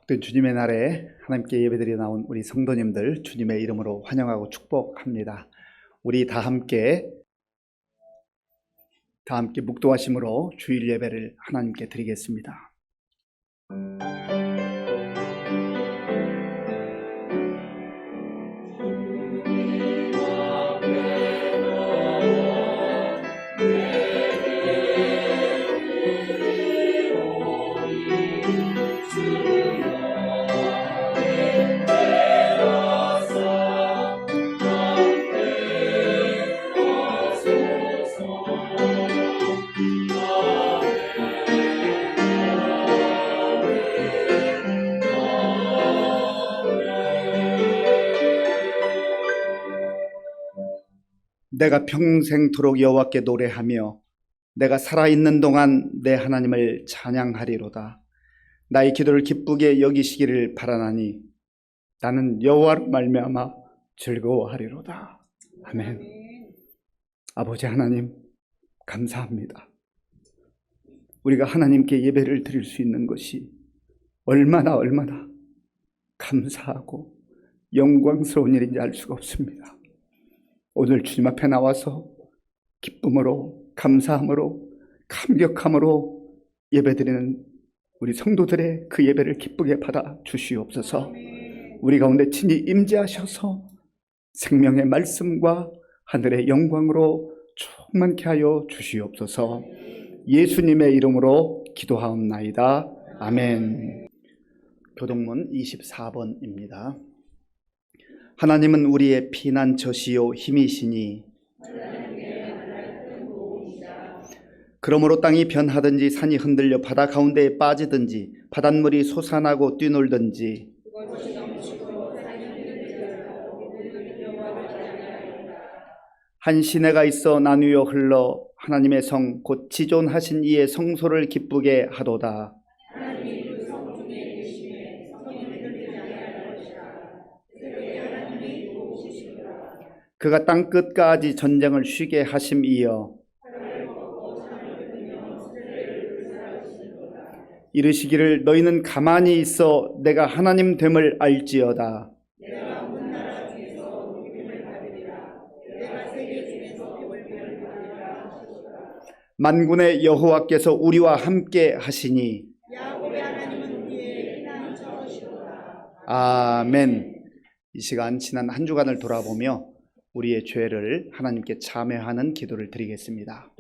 복된 주님의 날에 하나님께 예배드려 나온 우리 성도님들 주님의 이름으로 환영하고 축복합니다. 우리 다 함께 묵도하심으로 주일 예배를 하나님께 드리겠습니다. 내가 평생토록 여호와께 노래하며 내가 살아있는 동안 내 하나님을 찬양하리로다. 나의 기도를 기쁘게 여기시기를 바라나니 나는 여호와로 말미암아 즐거워하리로다. 아멘. 아버지 하나님 감사합니다. 우리가 하나님께 예배를 드릴 수 있는 것이 얼마나 감사하고 영광스러운 일인지 알 수가 없습니다. 오늘 주님 앞에 나와서 기쁨으로, 감사함으로, 감격함으로 예배드리는 우리 성도들의 그 예배를 기쁘게 받아 주시옵소서. 우리 가운데 친히 임재하셔서 생명의 말씀과 하늘의 영광으로 충만케 하여 주시옵소서. 예수님의 이름으로 기도하옵나이다. 아멘. 교동문 24번입니다. 하나님은 우리의 피난처시요 힘이시니 그러므로 땅이 변하든지 산이 흔들려 바다 가운데에 빠지든지 바닷물이 솟아나고 뛰놀든지 한 시내가 있어 나누어 흘러 하나님의 성 곧 지존하신 이의 성소를 기쁘게 하도다. 그가 땅 끝까지 전쟁을 쉬게 하심이여 이르시기를 너희는 가만히 있어 내가 하나님 됨을 알지어다. 만군의 여호와께서 우리와 함께 하시니 아멘. 이 시간 지난 한 주간을 돌아보며 우리의 죄를 하나님께 참회하는 기도를 드리겠습니다.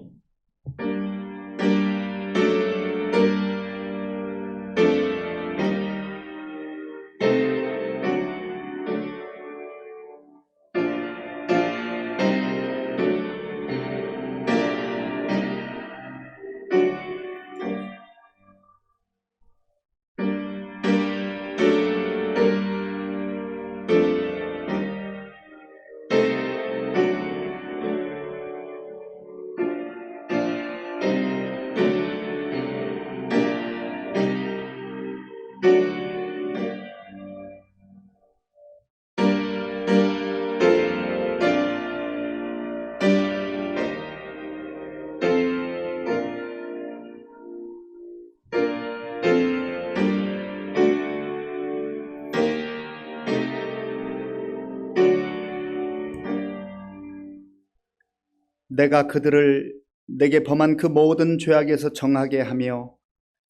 내가 그들을 내게 범한 그 모든 죄악에서 정하게 하며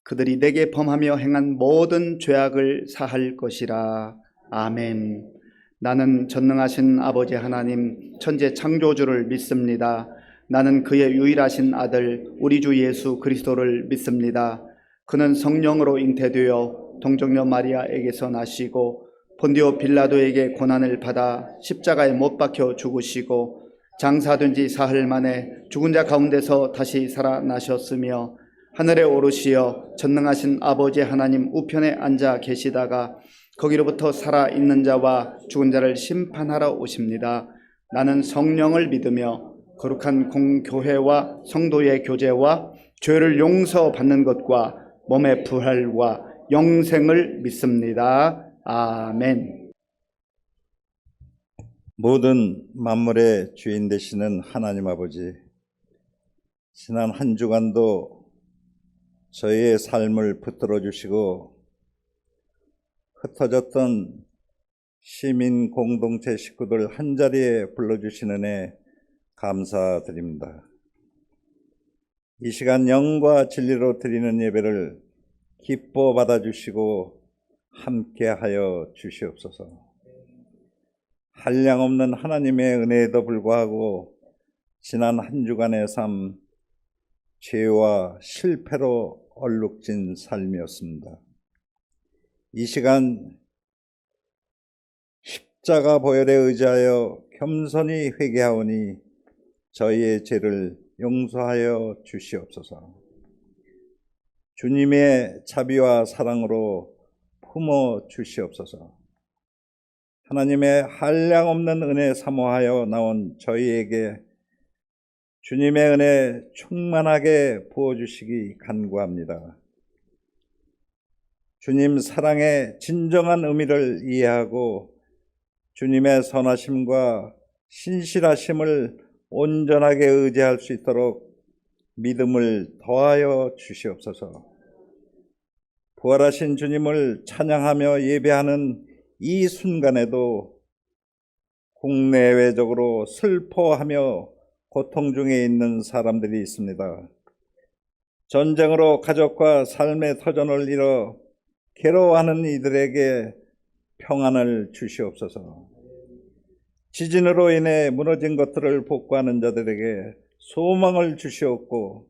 그들이 내게 범하며 행한 모든 죄악을 사할 것이라. 아멘. 나는 전능하신 아버지 하나님 천재 창조주를 믿습니다. 나는 그의 유일하신 아들 우리 주 예수 그리스도를 믿습니다. 그는 성령으로 잉태되어 동정녀 마리아에게서 나시고 본디오 빌라도에게 고난을 받아 십자가에 못 박혀 죽으시고 장사된 지 사흘 만에 죽은 자 가운데서 다시 살아나셨으며 하늘에 오르시어 전능하신 아버지 하나님 우편에 앉아 계시다가 거기로부터 살아있는 자와 죽은 자를 심판하러 오십니다. 나는 성령을 믿으며 거룩한 공교회와 성도의 교제와 죄를 용서받는 것과 몸의 부활과 영생을 믿습니다. 아멘. 모든 만물의 주인 되시는 하나님 아버지, 지난 한 주간도 저희의 삶을 붙들어 주시고 흩어졌던 시민 공동체 식구들 한자리에 불러주신 은혜 감사드립니다. 이 시간 영과 진리로 드리는 예배를 기뻐 받아주시고 함께하여 주시옵소서. 한량없는 하나님의 은혜에도 불구하고 지난 한 주간의 삶, 죄와 실패로 얼룩진 삶이었습니다. 이 시간 십자가 보혈에 의지하여 겸손히 회개하오니 저희의 죄를 용서하여 주시옵소서. 주님의 자비와 사랑으로 품어 주시옵소서. 하나님의 한량없는 은혜 사모하여 나온 저희에게 주님의 은혜 충만하게 부어주시기 간구합니다. 주님 사랑의 진정한 의미를 이해하고 주님의 선하심과 신실하심을 온전하게 의지할 수 있도록 믿음을 더하여 주시옵소서. 부활하신 주님을 찬양하며 예배하는 이 순간에도 국내외적으로 슬퍼하며 고통 중에 있는 사람들이 있습니다. 전쟁으로 가족과 삶의 터전을 잃어 괴로워하는 이들에게 평안을 주시옵소서. 지진으로 인해 무너진 것들을 복구하는 자들에게 소망을 주시옵고,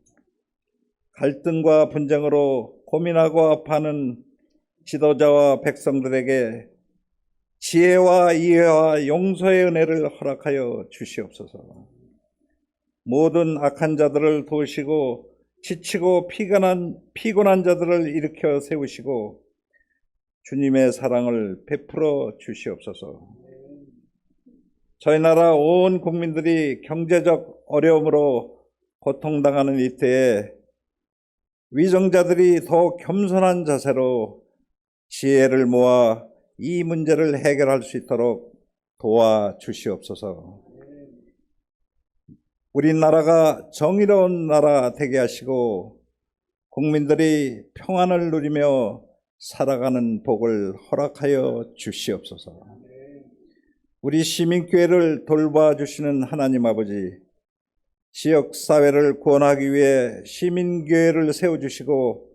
갈등과 분쟁으로 고민하고 아파하는 지도자와 백성들에게 지혜와 이해와 용서의 은혜를 허락하여 주시옵소서. 모든 악한 자들을 도우시고 지치고 피곤한 자들을 일으켜 세우시고 주님의 사랑을 베풀어 주시옵소서. 저희 나라 온 국민들이 경제적 어려움으로 고통당하는 이때에 위정자들이 더 겸손한 자세로 지혜를 모아 이 문제를 해결할 수 있도록 도와주시옵소서. 우리나라가 정의로운 나라 되게 하시고 국민들이 평안을 누리며 살아가는 복을 허락하여 주시옵소서. 우리 시민교회를 돌봐주시는 하나님 아버지, 지역사회를 구원하기 위해 시민교회를 세워주시고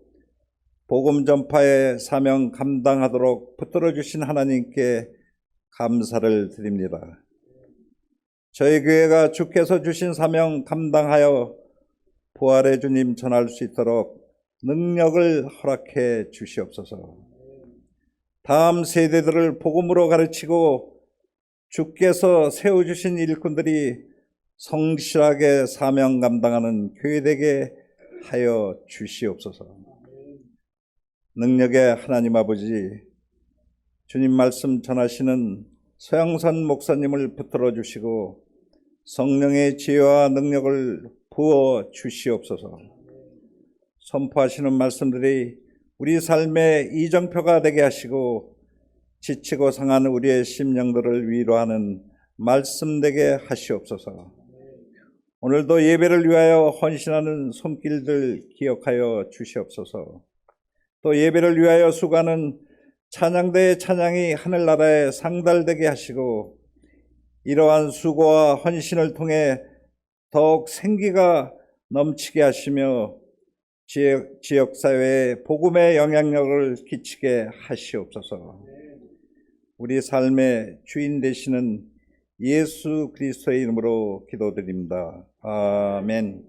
복음 전파의 사명 감당하도록 붙들어주신 하나님께 감사를 드립니다. 저희 교회가 주께서 주신 사명 감당하여 부활의 주님 전할 수 있도록 능력을 허락해 주시옵소서. 다음 세대들을 복음으로 가르치고 주께서 세워주신 일꾼들이 성실하게 사명 감당하는 교회되게 하여 주시옵소서. 능력의 하나님 아버지, 주님 말씀 전하시는 서영선 목사님을 붙들어 주시고 성령의 지혜와 능력을 부어 주시옵소서. 선포하시는 말씀들이 우리 삶의 이정표가 되게 하시고 지치고 상한 우리의 심령들을 위로하는 말씀 되게 하시옵소서. 오늘도 예배를 위하여 헌신하는 손길들 기억하여 주시옵소서. 또 예배를 위하여 수고하는 찬양대의 찬양이 하늘나라에 상달되게 하시고 이러한 수고와 헌신을 통해 더욱 생기가 넘치게 하시며 지역사회에 복음의 영향력을 끼치게 하시옵소서. 우리 삶의 주인 되시는 예수 그리스도의 이름으로 기도드립니다. 아멘.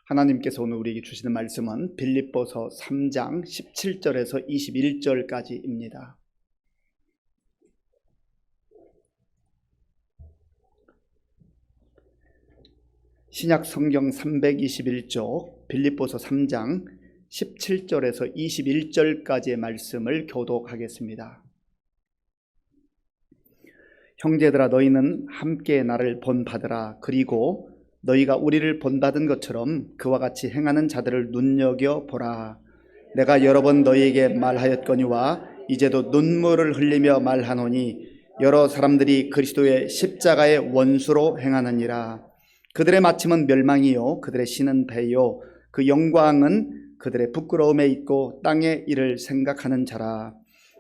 하나님께서 오늘 우리에게 주시는 말씀은 빌립보서 3장 17절에서 21절까지입니다. 신약 성경 321쪽 빌립보서 3장 17절에서 21절까지의 말씀을 교독하겠습니다. 형제들아, 너희는 함께 나를 본받으라. 그리고 너희가 우리를 본받은 것처럼 그와 같이 행하는 자들을 눈여겨보라. 내가 여러 번 너희에게 말하였거니와 이제도 눈물을 흘리며 말하노니 여러 사람들이 그리스도의 십자가의 원수로 행하느니라. 그들의 마침은 멸망이요 그들의 신은 배요 그 영광은 그들의 부끄러움에 있고 땅의 일을 생각하는 자라.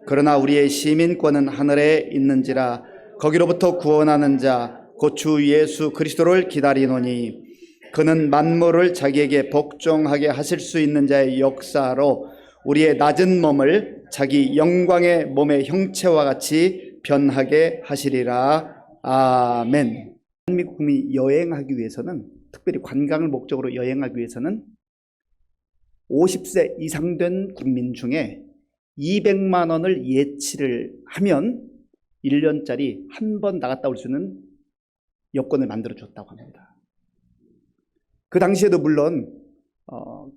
그러나 우리의 시민권은 하늘에 있는지라. 거기로부터 구원하는 자 곧 주 예수 그리스도를 기다리노니 그는 만물을 자기에게 복종하게 하실 수 있는 자의 역사로 우리의 낮은 몸을 자기 영광의 몸의 형체와 같이 변하게 하시리라. 아멘. 한국 국민이 여행하기 위해서는, 특별히 관광을 목적으로 여행하기 위해서는 50세 이상 된 국민 중에 200만 원을 예치를 하면 1년짜리 한 번 나갔다 올 수 있는 여권을 만들어 줬다고 합니다. 그 당시에도 물론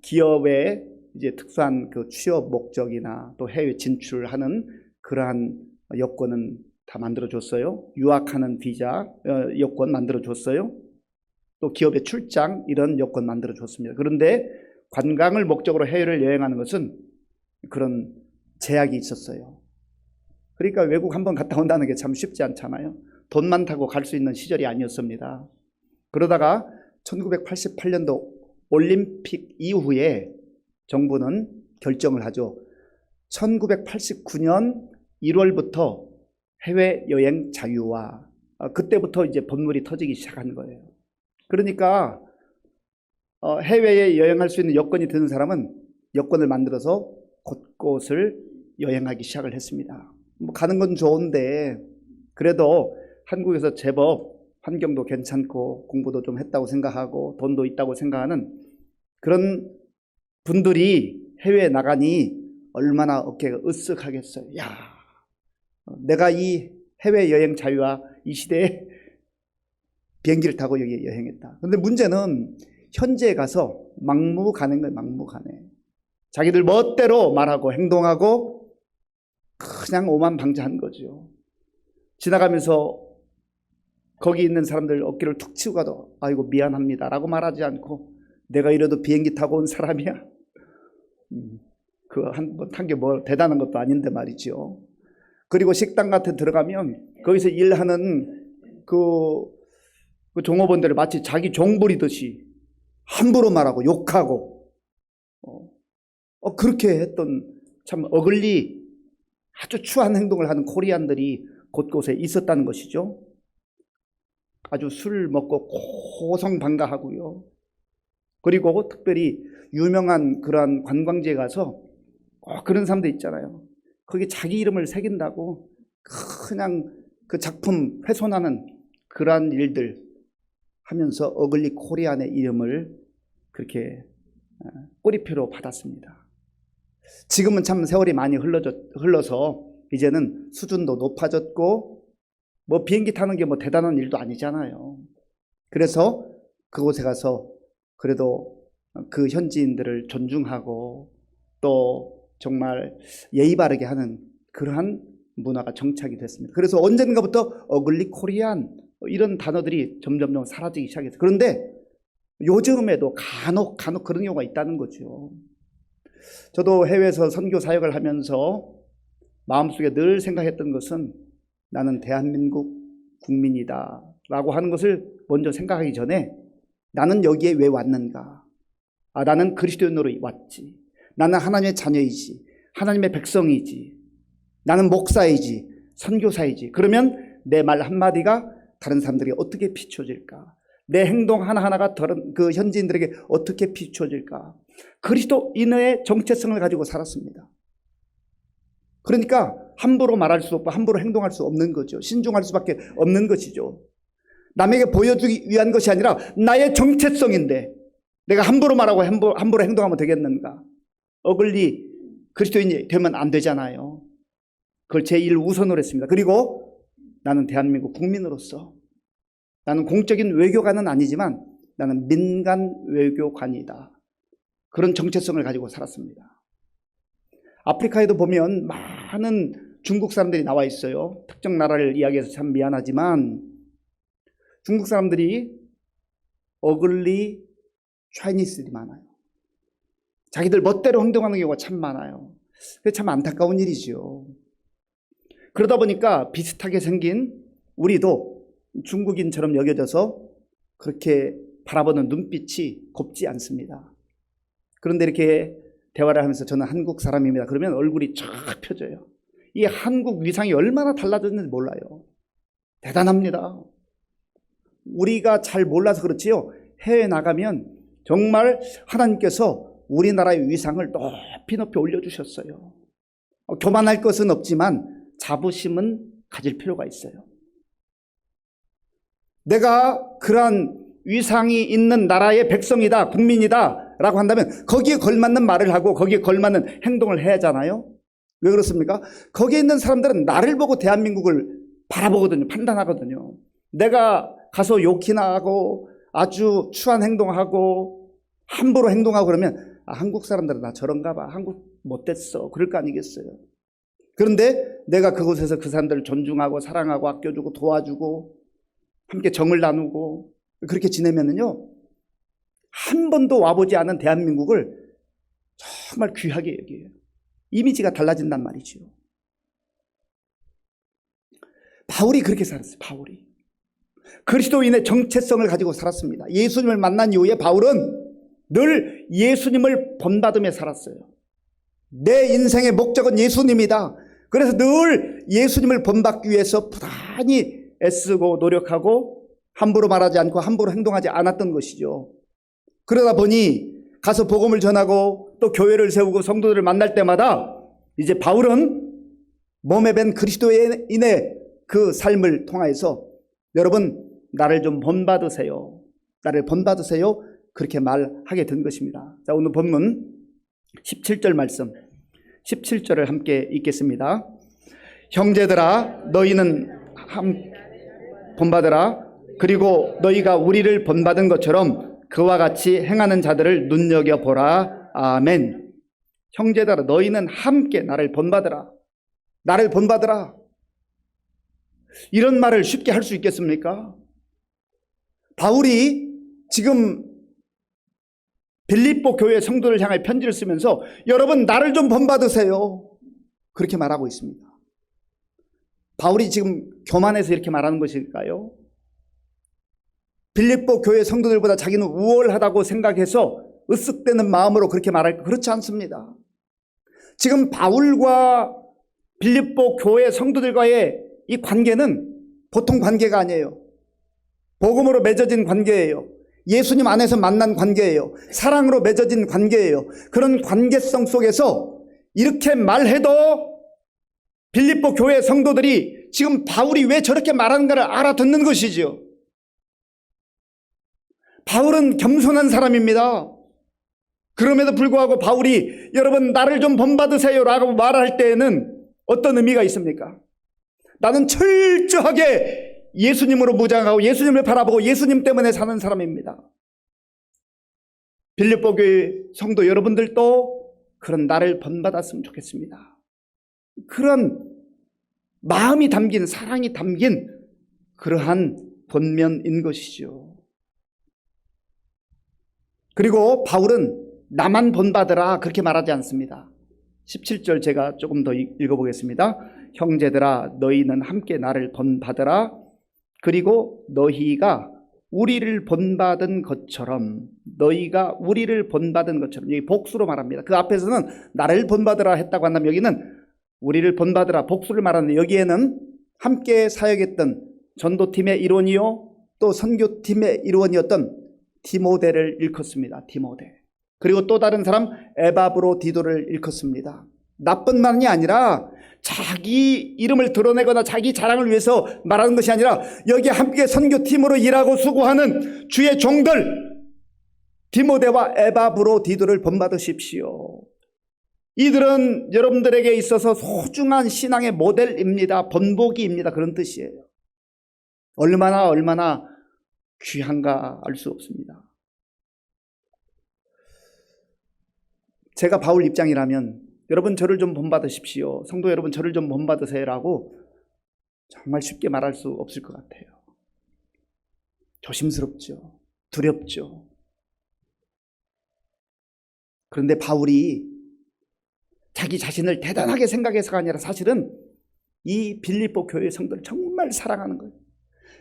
기업의 이제 특수한 그 취업 목적이나 또 해외 진출하는 그러한 여권은 다 만들어 줬어요. 유학하는 비자 여권 만들어 줬어요. 또 기업의 출장 이런 여권 만들어 줬습니다. 그런데 관광을 목적으로 해외를 여행하는 것은 그런 제약이 있었어요. 그러니까 외국 한번 갔다 온다는 게 참 쉽지 않잖아요. 돈만 타고 갈 수 있는 시절이 아니었습니다. 그러다가 1988년도 올림픽 이후에 정부는 결정을 하죠. 1989년 1월부터 해외여행 자유화, 그때부터 이제 번물이 터지기 시작한 거예요. 그러니까 해외에 여행할 수 있는 여건이 드는 사람은 여권을 만들어서 곳곳을 여행하기 시작을 했습니다. 뭐 가는 건 좋은데 그래도 한국에서 제법 환경도 괜찮고 공부도 좀 했다고 생각하고 돈도 있다고 생각하는 그런 분들이 해외에 나가니 얼마나 어깨가 으쓱하겠어요. 야, 내가 이 해외여행 자유화 이 시대에 비행기를 타고 여기 여행했다. 그런데 문제는 현지에 가서 막무가내인 거예요. 막무가내. 자기들 멋대로 말하고 행동하고 그냥 오만방자한 거죠. 지나가면서 거기 있는 사람들 어깨를 툭 치고 가도 아이고 미안합니다 라고 말하지 않고 내가 이래도 비행기 타고 온 사람이야. 그 한 번 탄 게 뭐 대단한 것도 아닌데 말이죠. 그리고 식당 같은 데 들어가면 거기서 일하는 그 종업원들을 마치 자기 종 부리듯이 함부로 말하고 욕하고 그렇게 했던 참 어글리 아주 추한 행동을 하는 코리안들이 곳곳에 있었다는 것이죠. 아주 술 먹고 고성방가하고요. 그리고 특별히 유명한 그러한 관광지에 가서 그런 사람들 있잖아요. 거기 자기 이름을 새긴다고 그냥 그 작품 훼손하는 그러한 일들 하면서 어글리 코리안의 이름을 그렇게 꼬리표로 받았습니다. 지금은 참 세월이 많이 흘러서 이제는 수준도 높아졌고 뭐 비행기 타는 게 뭐 대단한 일도 아니잖아요. 그래서 그곳에 가서 그래도 그 현지인들을 존중하고 또 정말 예의 바르게 하는 그러한 문화가 정착이 됐습니다. 그래서 언젠가부터 어글리 코리안 이런 단어들이 점점 사라지기 시작했어요. 그런데 요즘에도 간혹 그런 경우가 있다는 거죠. 저도 해외에서 선교 사역을 하면서 마음속에 늘 생각했던 것은 나는 대한민국 국민이다 라고 하는 것을 먼저 생각하기 전에 나는 여기에 왜 왔는가? 나는 그리스도인으로 왔지. 나는 하나님의 자녀이지. 하나님의 백성이지. 나는 목사이지. 선교사이지. 그러면 내 말 한마디가 다른 사람들에게 어떻게 비춰질까? 내 행동 하나하나가 다른 그 현지인들에게 어떻게 비춰질까? 그리스도인의 정체성을 가지고 살았습니다. 그러니까 함부로 말할 수 없고 함부로 행동할 수 없는 거죠. 신중할 수밖에 없는 것이죠. 남에게 보여주기 위한 것이 아니라 나의 정체성인데 내가 함부로 말하고 함부로 행동하면 되겠는가? 어글리 그리스도인이 되면 안 되잖아요. 그걸 제1우선으로 했습니다. 그리고 나는 대한민국 국민으로서 나는 공적인 외교관은 아니지만 나는 민간 외교관이다. 그런 정체성을 가지고 살았습니다. 아프리카에도 보면 많은 중국 사람들이 나와 있어요. 특정 나라를 이야기해서 참 미안하지만 중국 사람들이 어글리 차이니스들이 많아요. 자기들 멋대로 행동하는 경우가 참 많아요. 그게 참 안타까운 일이죠. 그러다 보니까 비슷하게 생긴 우리도 중국인처럼 여겨져서 그렇게 바라보는 눈빛이 곱지 않습니다. 그런데 이렇게 대화를 하면서 저는 한국 사람입니다. 그러면 얼굴이 쫙 펴져요. 이 한국 위상이 얼마나 달라졌는지 몰라요. 대단합니다. 우리가 잘 몰라서 그렇지요. 해외 나가면 정말 하나님께서 우리나라의 위상을 높이 높이 올려주셨어요. 교만할 것은 없지만 자부심은 가질 필요가 있어요. 내가 그러한 위상이 있는 나라의 백성이다, 국민이다 라고 한다면 거기에 걸맞는 말을 하고 거기에 걸맞는 행동을 해야 하잖아요. 왜 그렇습니까? 거기에 있는 사람들은 나를 보고 대한민국을 바라보거든요. 판단하거든요. 내가 가서 욕이나 하고 아주 추한 행동하고 함부로 행동하고 그러면 한국 사람들은 나 저런가 봐. 한국 못됐어. 그럴 거 아니겠어요. 그런데 내가 그곳에서 그 사람들을 존중하고 사랑하고 아껴주고 도와주고 함께 정을 나누고 그렇게 지내면은요, 한 번도 와보지 않은 대한민국을 정말 귀하게 여겨요. 이미지가 달라진단 말이죠. 바울이 그렇게 살았어요. 바울이 그리스도인의 정체성을 가지고 살았습니다. 예수님을 만난 이후에 바울은 늘 예수님을 본받으며 살았어요. 내 인생의 목적은 예수님이다. 그래서 늘 예수님을 본받기 위해서 부단히 애쓰고 노력하고 함부로 말하지 않고 함부로 행동하지 않았던 것이죠. 그러다 보니 가서 복음을 전하고 또 교회를 세우고 성도들을 만날 때마다 이제 바울은 몸에 밴 그리스도인의 그 삶을 통하여서 여러분 나를 좀 본받으세요. 나를 본받으세요. 그렇게 말하게 된 것입니다. 자, 오늘 본문 17절 말씀 17절을 함께 읽겠습니다. 형제들아 너희는 본받으라. 그리고 너희가 우리를 본받은 것처럼 그와 같이 행하는 자들을 눈여겨보라. 아멘. 형제들아 너희는 함께 나를 본받으라. 나를 본받으라. 이런 말을 쉽게 할 수 있겠습니까? 바울이 지금 빌립보 교회 성도를 향해 편지를 쓰면서 여러분 나를 좀 본받으세요. 그렇게 말하고 있습니다. 바울이 지금 교만해서 이렇게 말하는 것일까요? 빌립보 교회 성도들보다 자기는 우월하다고 생각해서 으쓱대는 마음으로 그렇게 말할까? 그렇지 않습니다. 지금 바울과 빌립보 교회 성도들과의 이 관계는 보통 관계가 아니에요. 복음으로 맺어진 관계예요. 예수님 안에서 만난 관계예요. 사랑으로 맺어진 관계예요. 그런 관계성 속에서 이렇게 말해도 빌립보 교회 성도들이 지금 바울이 왜 저렇게 말하는가를 알아듣는 것이지요. 바울은 겸손한 사람입니다. 그럼에도 불구하고 바울이 여러분 나를 좀 본받으세요 라고 말할 때에는 어떤 의미가 있습니까? 나는 철저하게 예수님으로 무장하고 예수님을 바라보고 예수님 때문에 사는 사람입니다. 빌립보 교회 성도 여러분들도 그런 나를 본받았으면 좋겠습니다. 그런 마음이 담긴 사랑이 담긴 그러한 본면인 것이죠. 그리고 바울은 나만 본받으라 그렇게 말하지 않습니다. 17절 제가 조금 더 읽어보겠습니다. 형제들아 너희는 함께 나를 본받으라. 그리고 너희가 우리를 본받은 것처럼 너희가 우리를 본받은 것처럼 여기 복수로 말합니다. 그 앞에서는 나를 본받으라 했다고 한다면 여기는 우리를 본받으라 복수를 말하는데 여기에는 함께 사역했던 전도팀의 일원이요 또 선교팀의 일원이었던 디모데를 일컫습니다. 디모데. 그리고 또 다른 사람 에바브로디도를 일컫습니다. 나쁜 말이 아니라 자기 이름을 드러내거나 자기 자랑을 위해서 말하는 것이 아니라 여기 함께 선교팀으로 일하고 수고하는 주의 종들 디모데와 에바브로디도를 본받으십시오. 이들은 여러분들에게 있어서 소중한 신앙의 모델입니다. 본보기입니다. 그런 뜻이에요. 얼마나 귀한가 알 수 없습니다. 제가 바울 입장이라면 여러분 저를 좀 본받으십시오. 성도 여러분 저를 좀 본받으세요라고 정말 쉽게 말할 수 없을 것 같아요. 조심스럽죠. 두렵죠. 그런데 바울이 자기 자신을 대단하게 생각해서가 아니라 사실은 이 빌립보 교회 성도를 정말 사랑하는 거예요.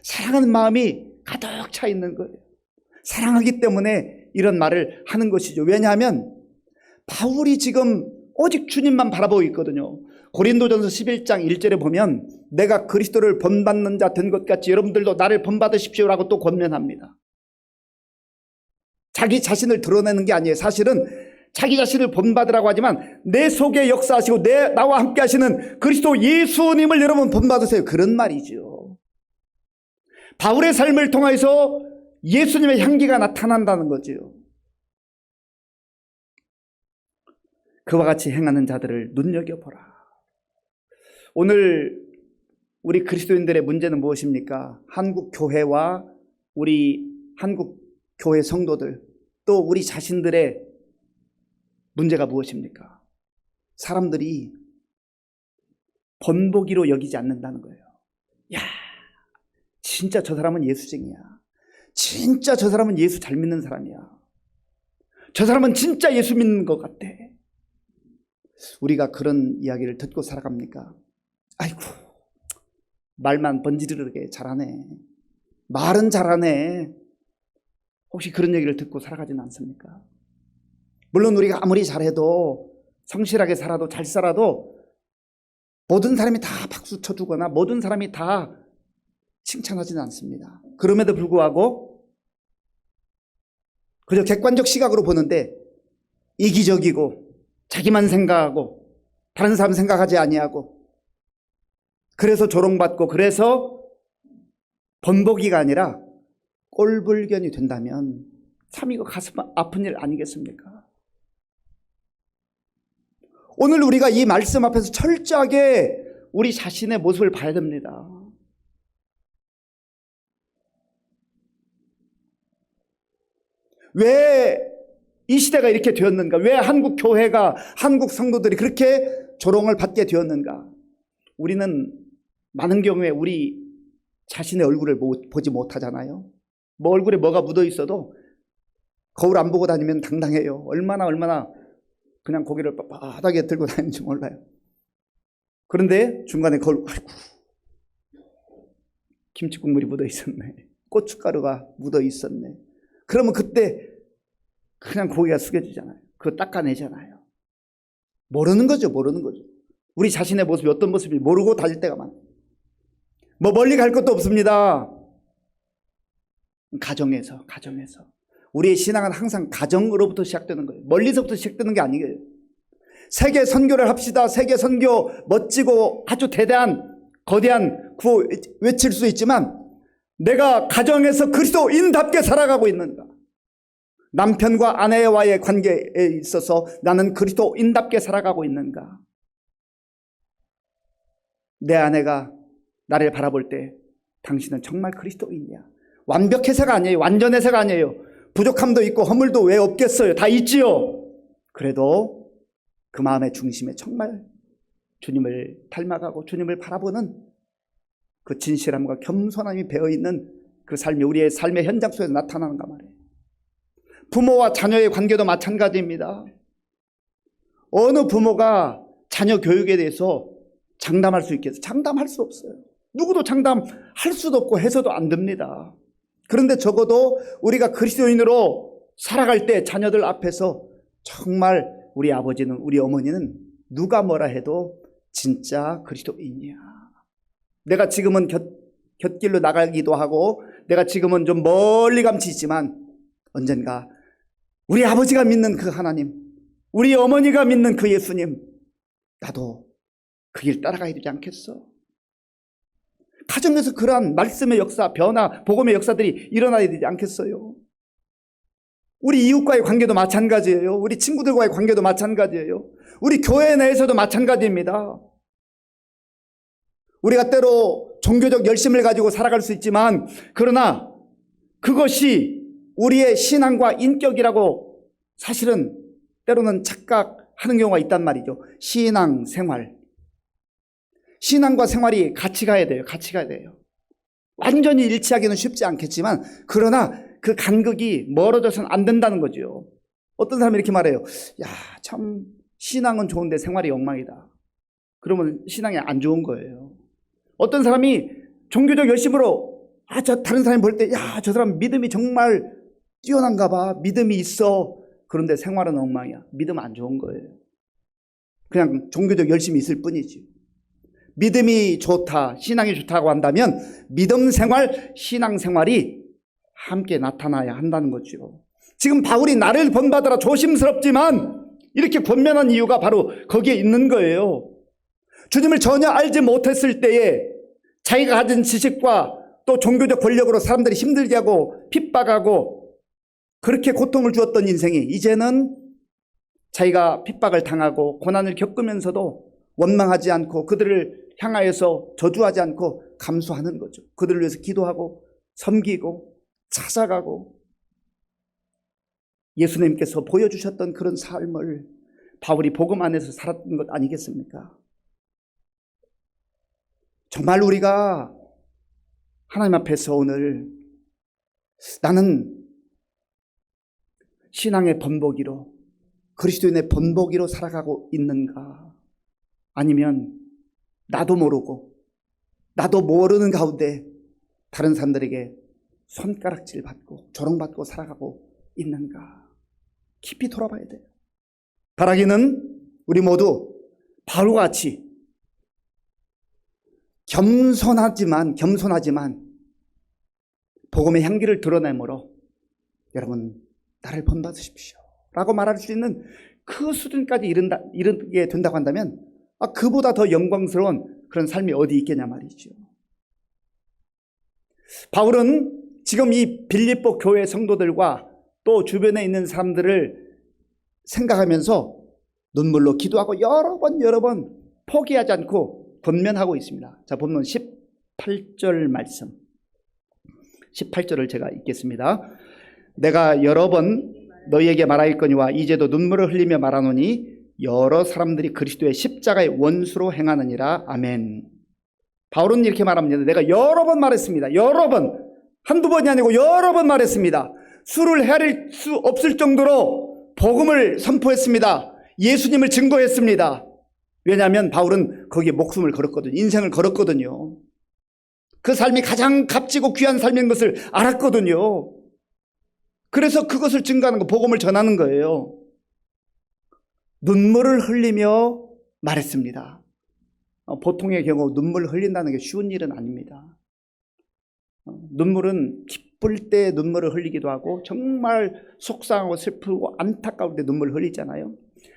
사랑하는 마음이 가득 차 있는 거예요. 사랑하기 때문에 이런 말을 하는 것이죠. 왜냐하면 바울이 지금 오직 주님만 바라보고 있거든요. 고린도전서 11장 1절에 보면 내가 그리스도를 본받는 자 된 것 같이 여러분들도 나를 본받으십시오라고 또 권면합니다. 자기 자신을 드러내는 게 아니에요. 사실은 자기 자신을 본받으라고 하지만 내 속에 역사하시고 나와 함께 하시는 그리스도 예수님을 여러분 본받으세요. 그런 말이죠. 바울의 삶을 통해서 예수님의 향기가 나타난다는 거죠. 그와 같이 행하는 자들을 눈여겨보라. 오늘 우리 그리스도인들의 문제는 무엇입니까? 한국 교회와 우리 한국 교회 성도들 또 우리 자신들의 문제가 무엇입니까? 사람들이 본보기로 여기지 않는다는 거예요. 야, 진짜 저 사람은 예수쟁이야. 진짜 저 사람은 예수 잘 믿는 사람이야. 저 사람은 진짜 예수 믿는 것 같아. 우리가 그런 이야기를 듣고 살아갑니까? 아이고, 말만 번지르르게 잘하네. 말은 잘하네. 혹시 그런 얘기를 듣고 살아가지는 않습니까? 물론 우리가 아무리 잘해도 성실하게 살아도 잘 살아도 모든 사람이 다 박수 쳐주거나 모든 사람이 다 칭찬하지는 않습니다. 그럼에도 불구하고 그저 객관적 시각으로 보는데 이기적이고 자기만 생각하고 다른 사람 생각하지 아니하고 그래서 조롱받고 그래서 본보기가 아니라 꼴불견이 된다면 참 이거 가슴 아픈 일 아니겠습니까? 오늘 우리가 이 말씀 앞에서 철저하게 우리 자신의 모습을 봐야 됩니다. 왜 이 시대가 이렇게 되었는가? 왜 한국 교회가, 한국 성도들이 그렇게 조롱을 받게 되었는가? 우리는 많은 경우에 우리 자신의 얼굴을 보지 못하잖아요. 뭐 얼굴에 뭐가 묻어 있어도 거울 안 보고 다니면 당당해요. 얼마나 그냥 고개를 바닥에 들고 다니는지 몰라요. 그런데 중간에 거울, 아이고, 김치 국물이 묻어 있었네. 고춧가루가 묻어 있었네. 그러면 그때 그냥 고개가 숙여지잖아요. 그거 닦아내잖아요. 모르는 거죠. 우리 자신의 모습이 어떤 모습인지 모르고 다닐 때가 많아요. 뭐 멀리 갈 것도 없습니다. 가정에서. 우리의 신앙은 항상 가정으로부터 시작되는 거예요. 멀리서부터 시작되는 게 아니에요. 세계 선교를 합시다. 세계 선교 멋지고 아주 대대한 거대한 구호 외칠 수 있지만 내가 가정에서 그리스도인답게 살아가고 있는가? 남편과 아내와의 관계에 있어서 나는 그리스도인답게 살아가고 있는가? 내 아내가 나를 바라볼 때 당신은 정말 그리스도인이야. 완벽해서가 아니에요. 완전해서가 아니에요. 부족함도 있고 허물도 왜 없겠어요. 다 있지요. 그래도 그 마음의 중심에 정말 주님을 닮아가고 주님을 바라보는 그 진실함과 겸손함이 배어있는 그 삶이 우리의 삶의 현장 속에서 나타나는가 말이에요. 부모와 자녀의 관계도 마찬가지입니다. 어느 부모가 자녀 교육에 대해서 장담할 수 있겠어요? 장담할 수 없어요. 누구도 장담할 수도 없고 해서도 안 됩니다. 그런데 적어도 우리가 그리스도인으로 살아갈 때 자녀들 앞에서 정말 우리 아버지는, 우리 어머니는 누가 뭐라 해도 진짜 그리스도인이야. 내가 지금은 곁길로 나가기도 하고 내가 지금은 좀 멀리 감치지만 언젠가 우리 아버지가 믿는 그 하나님, 우리 어머니가 믿는 그 예수님, 나도 그 길 따라가야 되지 않겠어? 가정에서 그러한 말씀의 역사, 변화, 복음의 역사들이 일어나야 되지 않겠어요? 우리 이웃과의 관계도 마찬가지예요. 우리 친구들과의 관계도 마찬가지예요. 우리 교회 내에서도 마찬가지입니다. 우리가 때로 종교적 열심을 가지고 살아갈 수 있지만 그러나 그것이 우리의 신앙과 인격이라고 사실은 때로는 착각하는 경우가 있단 말이죠. 신앙과 생활이 같이 가야 돼요. 완전히 일치하기는 쉽지 않겠지만 그러나 그 간극이 멀어져서는 안 된다는 거죠. 어떤 사람이 이렇게 말해요. 야, 참 신앙은 좋은데 생활이 엉망이다. 그러면 신앙이 안 좋은 거예요. 어떤 사람이 종교적 열심으로 다른 사람이 볼 때 야, 저 사람 믿음이 정말 뛰어난가 봐. 믿음이 있어. 그런데 생활은 엉망이야. 믿음 안 좋은 거예요. 그냥 종교적 열심히 있을 뿐이지. 믿음이 좋다, 신앙이 좋다고 한다면 믿음 생활, 신앙 생활이 함께 나타나야 한다는 거죠. 지금 바울이 나를 본받으라 조심스럽지만 이렇게 권면한 이유가 바로 거기에 있는 거예요. 주님을 전혀 알지 못했을 때에 자기가 가진 지식과 또 종교적 권력으로 사람들이 힘들게 하고 핍박하고 그렇게 고통을 주었던 인생이 이제는 자기가 핍박을 당하고 고난을 겪으면서도 원망하지 않고 그들을 향하여서 저주하지 않고 감수하는 거죠. 그들을 위해서 기도하고 섬기고 찾아가고 예수님께서 보여주셨던 그런 삶을 바울이 복음 안에서 살았던 것 아니겠습니까? 정말 우리가 하나님 앞에서 오늘 나는 신앙의 번복이로 그리스도인의 번복이로 살아가고 있는가? 아니면 나도 모르고 나도 모르는 가운데 다른 사람들에게 손가락질 받고 조롱받고 살아가고 있는가? 깊이 돌아봐야 돼요. 바라기는 우리 모두 바울과 같이 겸손하지만 복음의 향기를 드러내므로 여러분 나를 본받으십시오 라고 말할 수 있는 그 수준까지 이르게 된다고 한다면 그보다 더 영광스러운 그런 삶이 어디 있겠냐 말이죠. 바울은 지금 이 빌립보 교회 성도들과 또 주변에 있는 사람들을 생각하면서 눈물로 기도하고 여러 번 포기하지 않고 권면하고 있습니다. 자, 본문 18절 말씀. 18절을 제가 읽겠습니다. 내가 여러 번 너희에게 말하였거니와 이제도 눈물을 흘리며 말하노니 여러 사람들이 그리스도의 십자가의 원수로 행하느니라. 아멘. 바울은 이렇게 말합니다. 내가 여러 번 말했습니다. 여러 번. 한두 번이 아니고 여러 번 말했습니다. 수를 헤아릴 수 없을 정도로 복음을 선포했습니다. 예수님을 증거했습니다. 왜냐하면 바울은 거기에 목숨을 걸었거든요. 인생을 걸었거든요. 그 삶이 가장 값지고 귀한 삶인 것을 알았거든요. 그래서 그것을 증거하는 거, 복음을 전하는 거예요. 눈물을 흘리며 말했습니다. 보통의 경우 눈물을 흘린다는 게 쉬운 일은 아닙니다. 눈물은 기쁠 때 눈물을 흘리기도 하고 정말 속상하고 슬프고 안타까울 때 눈물을 흘리잖아요.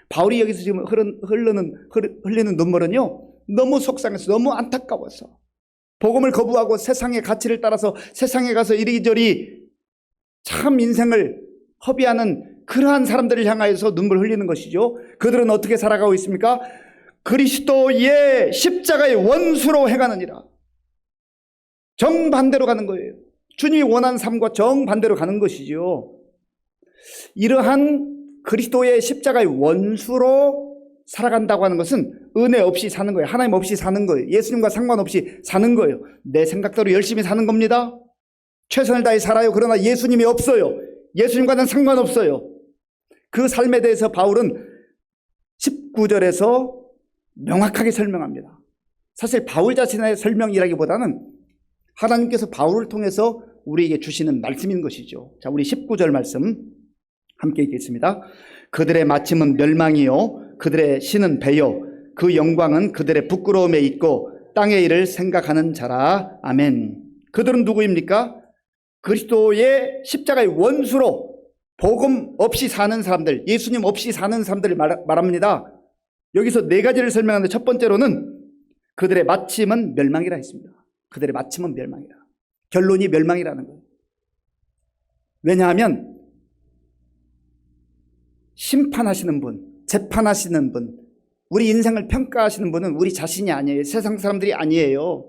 바울이 여기서 지금 흘리는 눈물은요, 너무 속상해서 너무 안타까워서 복음을 거부하고 세상의 가치를 따라서 세상에 가서 이리저리 참 인생을 허비하는 그러한 사람들을 향하여서 눈물을 흘리는 것이죠. 그들은 어떻게 살아가고 있습니까? 그리스도의 십자가의 원수로 행하느니라. 정반대로 가는 거예요. 주님이 원하는 삶과 정반대로 가는 것이죠. 이러한 그리스도의 십자가의 원수로 살아간다고 하는 것은 은혜 없이 사는 거예요. 하나님 없이 사는 거예요. 예수님과 상관없이 사는 거예요. 내 생각대로 열심히 사는 겁니다. 최선을 다해 살아요. 그러나 예수님이 없어요. 예수님과는 상관없어요. 그 삶에 대해서 바울은 19절에서 명확하게 설명합니다. 사실 바울 자신의 설명이라기보다는 하나님께서 바울을 통해서 우리에게 주시는 말씀인 것이죠. 자, 우리 19절 말씀 함께 읽겠습니다. 그들의 마침은 멸망이요 그들의 신은 배요 그 영광은 그들의 부끄러움에 있고 땅의 일을 생각하는 자라. 아멘. 그들은 누구입니까? 그리스도의 십자가의 원수로 복음 없이 사는 사람들, 예수님 없이 사는 사람들을 말합니다. 여기서 네 가지를 설명하는데 첫 번째로는 그들의 마침은 멸망이라 했습니다. 그들의 마침은 멸망이라. 결론이 멸망이라는 거예요. 왜냐하면 심판하시는 분, 재판하시는 분, 우리 인생을 평가하시는 분은 우리 자신이 아니에요. 세상 사람들이 아니에요.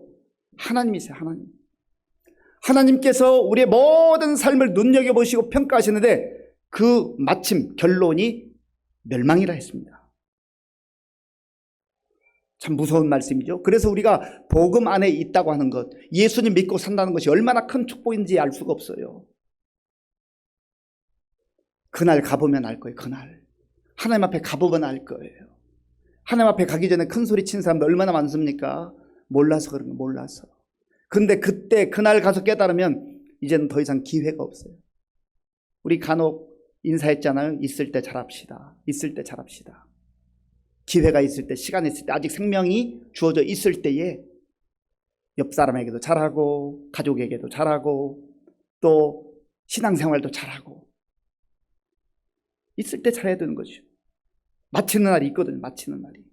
하나님이세요. 하나님. 하나님께서 우리의 모든 삶을 눈여겨보시고 평가하시는데 그 마침 결론이 멸망이라 했습니다. 참 무서운 말씀이죠. 그래서 우리가 복음 안에 있다고 하는 것, 예수님 믿고 산다는 것이 얼마나 큰 축복인지 알 수가 없어요. 그날 가보면 알 거예요. 그날 하나님 앞에 가보면 알 거예요. 하나님 앞에 가기 전에 큰 소리 친 사람들 얼마나 많습니까? 몰라서 그런 거예요. 몰라서. 근데 그때 그날 가서 깨달으면 이제는 더 이상 기회가 없어요. 우리 간혹 인사했잖아요. 있을 때 잘합시다. 있을 때 잘합시다. 기회가 있을 때, 시간이 있을 때, 아직 생명이 주어져 있을 때에 옆 사람에게도 잘하고 가족에게도 잘하고 또 신앙생활도 잘하고 있을 때 잘해야 되는 거죠. 마치는 날이 있거든요. 마치는 날이.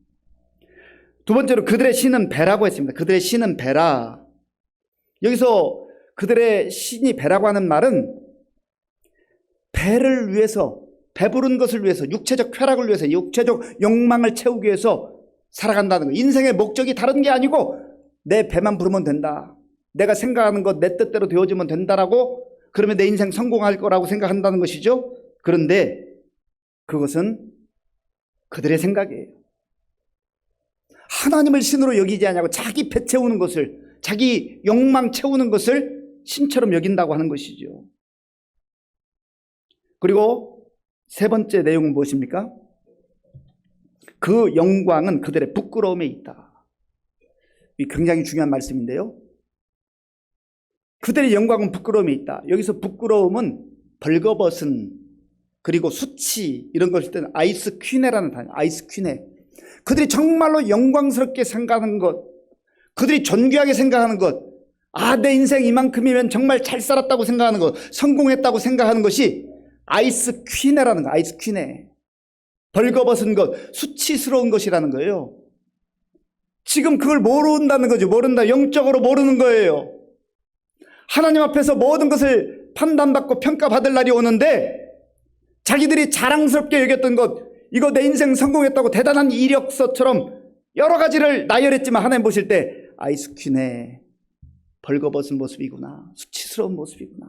두 번째로 그들의 신은 배라고 했습니다. 그들의 신은 배라. 여기서 그들의 신이 배라고 하는 말은 배를 위해서, 배부른 것을 위해서, 육체적 쾌락을 위해서, 육체적 욕망을 채우기 위해서 살아간다는 거예요. 인생의 목적이 다른 게 아니고 내 배만 부르면 된다. 내가 생각하는 것 내 뜻대로 되어지면 된다라고, 그러면 내 인생 성공할 거라고 생각한다는 것이죠. 그런데 그것은 그들의 생각이에요. 하나님을 신으로 여기지 않냐고 자기 배 채우는 것을, 자기 욕망 채우는 것을 신처럼 여긴다고 하는 것이죠. 그리고 세 번째 내용은 무엇입니까? 그 영광은 그들의 부끄러움에 있다. 이 굉장히 중요한 말씀인데요. 그들의 영광은 부끄러움에 있다. 여기서 부끄러움은 벌거벗은, 그리고 수치, 이런 것일 때는 아이스퀴네라는 단어, 아이스퀴네. 그들이 정말로 영광스럽게 생각하는 것, 그들이 존귀하게 생각하는 것, 아, 내 인생 이만큼이면 정말 잘 살았다고 생각하는 것, 성공했다고 생각하는 것이 아이스퀴네라는 거, 아이스퀴네. 벌거벗은 것, 수치스러운 것이라는 거예요. 지금 그걸 모른다는 거죠. 모른다. 영적으로 모르는 거예요. 하나님 앞에서 모든 것을 판단받고 평가받을 날이 오는데 자기들이 자랑스럽게 여겼던 것, 이거 내 인생 성공했다고 대단한 이력서처럼 여러 가지를 나열했지만 하나님 보실 때 아이스퀴네, 벌거벗은 모습이구나, 수치스러운 모습이구나,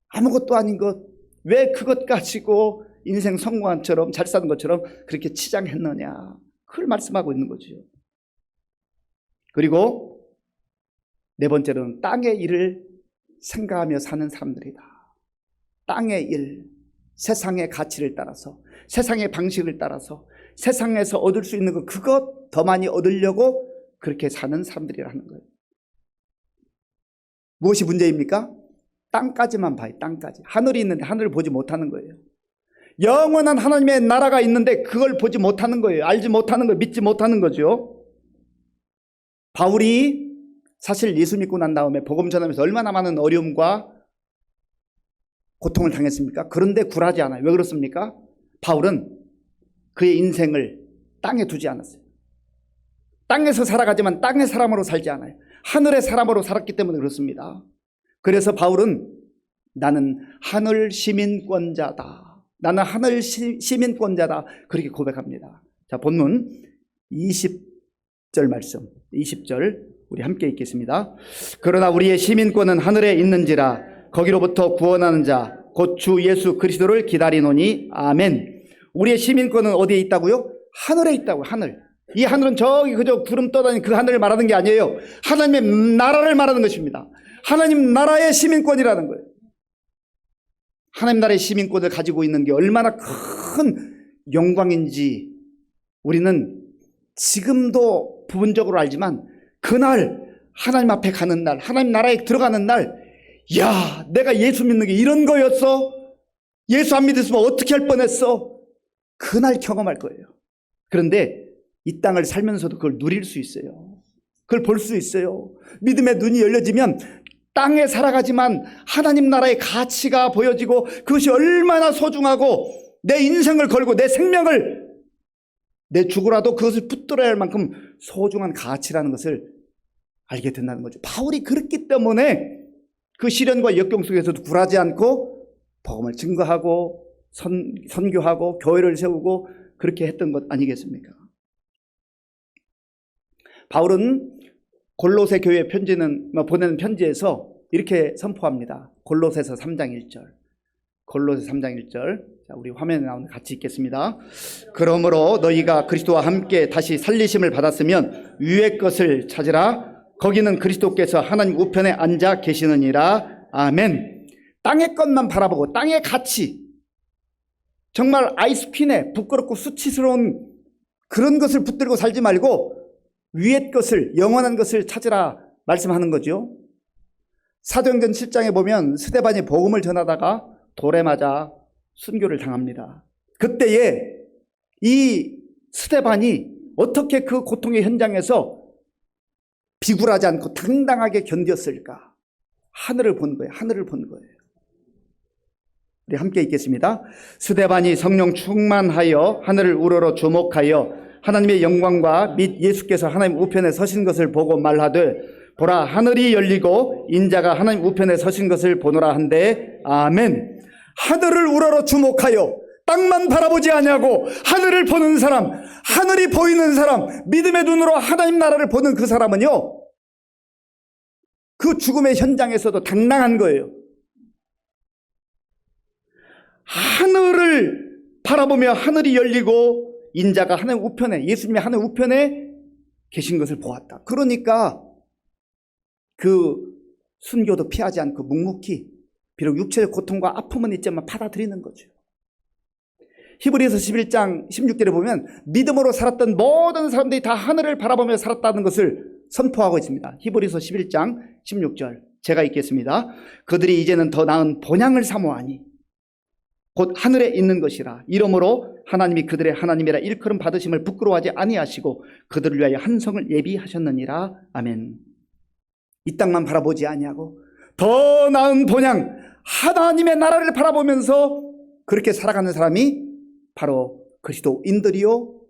아무것도 아닌 것, 왜 그것 가지고 인생 성공한처럼 잘 사는 것처럼 그렇게 치장했느냐, 그걸 말씀하고 있는 거죠. 그리고 네 번째로는 땅의 일을 생각하며 사는 사람들이다. 땅의 일, 세상의 가치를 따라서, 세상의 방식을 따라서, 세상에서 얻을 수 있는 것, 그것 더 많이 얻으려고 그렇게 사는 사람들이라는 거예요. 무엇이 문제입니까? 땅까지만 봐요. 땅까지. 하늘이 있는데 하늘을 보지 못하는 거예요. 영원한 하나님의 나라가 있는데 그걸 보지 못하는 거예요. 알지 못하는 거예요. 믿지 못하는 거죠. 바울이 사실 예수 믿고 난 다음에 복음 전하면서 얼마나 많은 어려움과 고통을 당했습니까? 그런데 굴하지 않아요. 왜 그렇습니까? 바울은 그의 인생을 땅에 두지 않았어요. 땅에서 살아가지만 땅의 사람으로 살지 않아요. 하늘의 사람으로 살았기 때문에 그렇습니다. 그래서 바울은 나는 하늘 시민권자다. 나는 하늘 시민권자다. 그렇게 고백합니다. 자, 본문 20절 말씀, 20절 우리 함께 읽겠습니다. 그러나 우리의 시민권은 하늘에 있는지라 거기로부터 구원하는 자 곧 주 예수 그리스도를 기다리노니 아멘. 우리의 시민권은 어디에 있다고요? 하늘에 있다고요. 하늘. 이 하늘은 저기 그저 구름 떠다니는 그 하늘을 말하는 게 아니에요. 하나님의 나라를 말하는 것입니다. 하나님 나라의 시민권이라는 거예요. 하나님 나라의 시민권을 가지고 있는 게 얼마나 큰 영광인지 우리는 지금도 부분적으로 알지만 그날 하나님 앞에 가는 날, 하나님 나라에 들어가는 날, 야, 내가 예수 믿는 게 이런 거였어? 예수 안 믿었으면 어떻게 할 뻔했어? 그날 경험할 거예요. 그런데 이 땅을 살면서도 그걸 누릴 수 있어요. 그걸 볼 수 있어요. 믿음의 눈이 열려지면 땅에 살아가지만 하나님 나라의 가치가 보여지고 그것이 얼마나 소중하고 내 인생을 걸고 내 생명을 내 죽으라도 그것을 붙들어야 할 만큼 소중한 가치라는 것을 알게 된다는 거죠. 바울이 그렇기 때문에 그 시련과 역경 속에서도 굴하지 않고 복음을 증거하고 선교하고 교회를 세우고 그렇게 했던 것 아니겠습니까? 바울은 골로새 교회에 보내는 편지에서 이렇게 선포합니다. 골로새서 3장 1절. 골로새 3장 1절. 자, 우리 화면에 나오는 같이 읽겠습니다. 그러므로 너희가 그리스도와 함께 다시 살리심을 받았으면 위의 것을 찾으라. 거기는 그리스도께서 하나님 우편에 앉아 계시느니라. 아멘. 땅의 것만 바라보고 땅의 가치, 정말 아이스퀸에 부끄럽고 수치스러운 그런 것을 붙들고 살지 말고 위의 것을, 영원한 것을 찾으라 말씀하는 거죠. 사도행전 7장에 보면 스데반이 복음을 전하다가 돌에 맞아 순교를 당합니다. 그때에 이 스데반이 어떻게 그 고통의 현장에서 비굴하지 않고 당당하게 견뎠을까? 하늘을 본 거예요. 하늘을 본 거예요. 우리 함께 읽겠습니다. 스데반이 성령 충만하여 하늘을 우러러 주목하여 하나님의 영광과 및 예수께서 하나님 우편에 서신 것을 보고 말하되 보라 하늘이 열리고 인자가 하나님 우편에 서신 것을 보노라 한데 아멘. 하늘을 우러러 주목하여 땅만 바라보지 아니하고 하늘을 보는 사람, 하늘이 보이는 사람, 믿음의 눈으로 하나님 나라를 보는 그 사람은요, 그 죽음의 현장에서도 당당한 거예요. 하늘을 바라보며 하늘이 열리고 인자가 하나님 우편에, 예수님이 하나님 우편에 계신 것을 보았다. 그러니까 그 순교도 피하지 않고 묵묵히 비록 육체적 고통과 아픔은 있지만 받아들이는 거죠. 히브리서 11장 16절에 보면 믿음으로 살았던 모든 사람들이 다 하늘을 바라보며 살았다는 것을 선포하고 있습니다. 히브리서 11장 16절 제가 읽겠습니다. 그들이 이제는 더 나은 본향을 사모하니 곧 하늘에 있는 것이라. 이러므로 하나님이 그들의 하나님이라 일컬음 받으심을 부끄러워하지 아니하시고 그들을 위하여 한 성을 예비하셨느니라. 아멘. 이 땅만 바라보지 아니하고 더 나은 본향 하나님의 나라를 바라보면서 그렇게 살아가는 사람이 바로 그리스도인들이요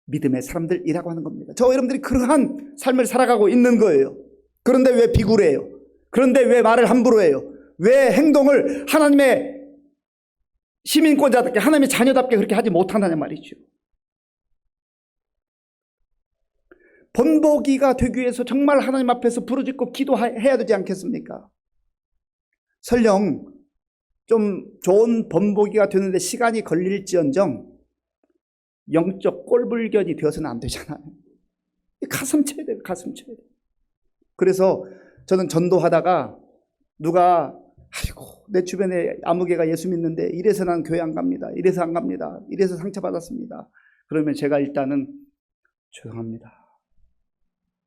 믿음의 사람들이라고 하는 겁니다. 저 여러분들이 그러한 삶을 살아가고 있는 거예요. 그런데 왜 비굴해요? 그런데 왜 말을 함부로 해요? 왜 행동을 하나님의 시민권자답게 하나님의 자녀답게 그렇게 하지 못한다는 말이죠. 본보기가 되기 위해서 정말 하나님 앞에서 부르짖고 기도해야 되지 않겠습니까? 설령 좀 좋은 본보기가 되는데 시간이 걸릴지언정 영적 꼴불견이 되어서는 안 되잖아요. 가슴 쳐야 돼요. 가슴 쳐야 돼요. 그래서 저는 전도하다가 누가 아이고 내 주변에 아무 개가 예수 믿는데 이래서 난 교회 안 갑니다. 이래서 안 갑니다. 이래서 상처받았습니다. 그러면 제가 일단은 조용합니다.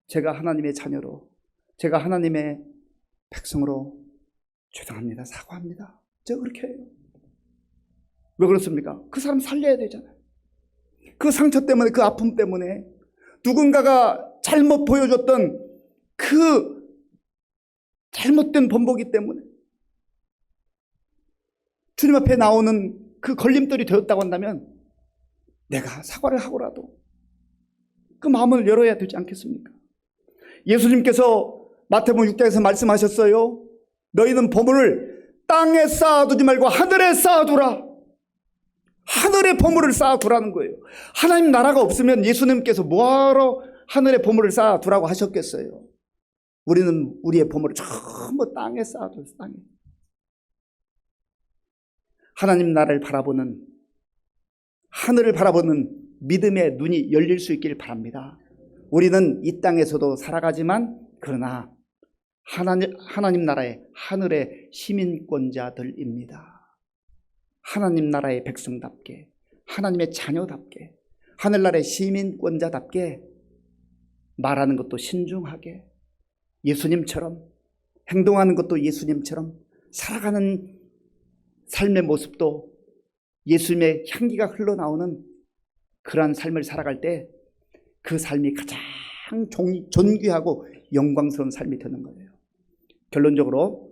제가 하나님의 자녀로, 제가 하나님의 백성으로 죄송합니다. 사과합니다. 제가 그렇게 해요. 왜 그렇습니까? 그 사람 살려야 되잖아요. 그 상처 때문에, 그 아픔 때문에 누군가가 잘못 보여줬던 그 잘못된 본보기 때문에 주님 앞에 나오는 그 걸림돌이 되었다고 한다면 내가 사과를 하고라도 그 마음을 열어야 되지 않겠습니까? 예수님께서 마태복음 6장에서 말씀하셨어요. 너희는 보물을 땅에 쌓아두지 말고 하늘에 쌓아두라. 하늘에 보물을 쌓아두라는 거예요. 하나님 나라가 없으면 예수님께서 뭐하러 하늘에 보물을 쌓아두라고 하셨겠어요? 우리는 우리의 보물을 전부 땅에 쌓아둬요. 땅에. 하나님 나라를 바라보는, 하늘을 바라보는 믿음의 눈이 열릴 수 있길 바랍니다. 우리는 이 땅에서도 살아가지만 그러나 하나님 나라의 하늘의 시민권자들입니다. 하나님 나라의 백성답게, 하나님의 자녀답게, 하늘나라의 시민권자답게 말하는 것도 신중하게, 예수님처럼 행동하는 것도 예수님처럼 살아가는 삶의 모습도 예수님의 향기가 흘러나오는 그러한 삶을 살아갈 때 그 삶이 가장 존귀하고 영광스러운 삶이 되는 거예요. 결론적으로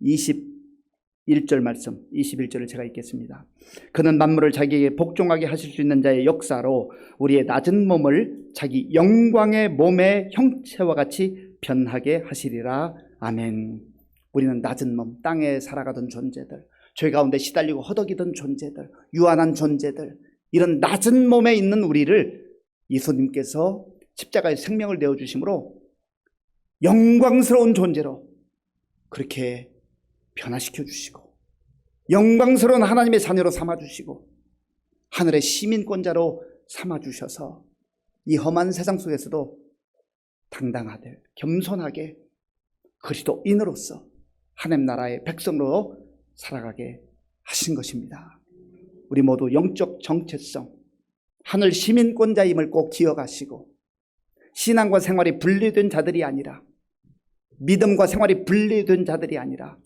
21절 말씀, 21절을 제가 읽겠습니다. 그는 만물을 자기에게 복종하게 하실 수 있는 자의 역사로 우리의 낮은 몸을 자기 영광의 몸의 형체와 같이 변하게 하시리라. 아멘. 우리는 낮은 몸, 땅에 살아가던 존재들, 죄 가운데 시달리고 허덕이던 존재들, 유한한 존재들, 이런 낮은 몸에 있는 우리를 예수님께서 십자가에 생명을 내어주심으로 영광스러운 존재로 그렇게 변화시켜 주시고 영광스러운 하나님의 자녀로 삼아주시고 하늘의 시민권자로 삼아주셔서 이 험한 세상 속에서도 당당하되 겸손하게 그리스도인으로서 하나님 나라의 백성으로 살아가게 하신 것입니다. 우리 모두 영적 정체성, 하늘 시민권자임을 꼭 기억하시고 신앙과 생활이 분리된 자들이 아니라 믿음과 생활이 분리된 자들이 아니라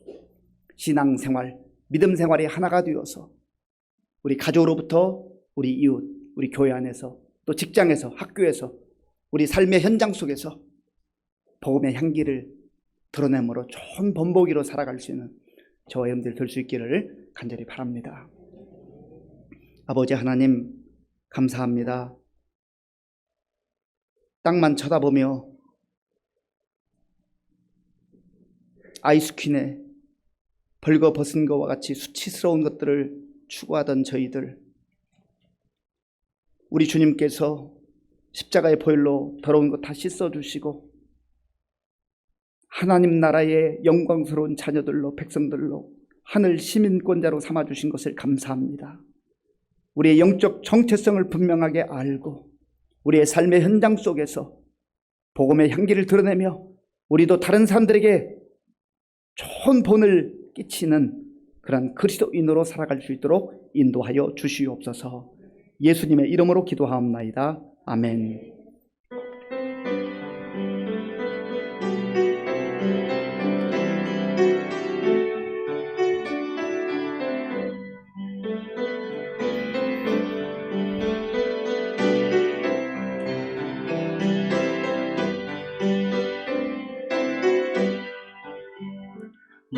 신앙생활, 믿음 생활이 하나가 되어서 우리 가족으로부터 우리 이웃, 우리 교회 안에서, 또 직장에서, 학교에서, 우리 삶의 현장 속에서 복음의 향기를 드러내므로 좋은 본보기로 살아갈 수 있는 저와 여러분들 될 수 있기를 간절히 바랍니다. 아버지 하나님, 감사합니다. 땅만 쳐다보며 아이스퀸의 벌거벗은 것과 같이 수치스러운 것들을 추구하던 저희들, 우리 주님께서 십자가의 보혈로 더러운 것 다 씻어주시고 하나님 나라의 영광스러운 자녀들로, 백성들로, 하늘 시민권자로 삼아주신 것을 감사합니다. 우리의 영적 정체성을 분명하게 알고 우리의 삶의 현장 속에서 복음의 향기를 드러내며 우리도 다른 사람들에게 좋은 본을 끼치는 그런 그리스도인으로 살아갈 수 있도록 인도하여 주시옵소서. 예수님의 이름으로 기도하옵나이다. 아멘.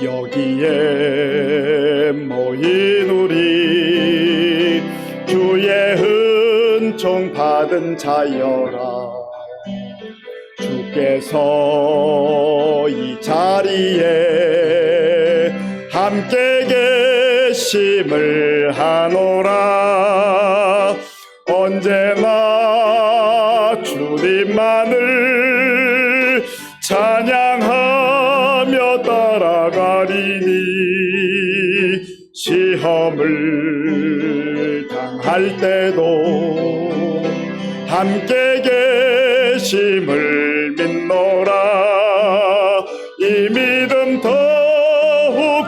여기에 모인 우리 주의 은총 받은 자여라. 주께서 이 자리에 함께 계심을 하노라. 언제나 주님만을 찬양하며 따라가리니 시험을 당할 때도 함께 계심을 믿노라. 이 믿음 더욱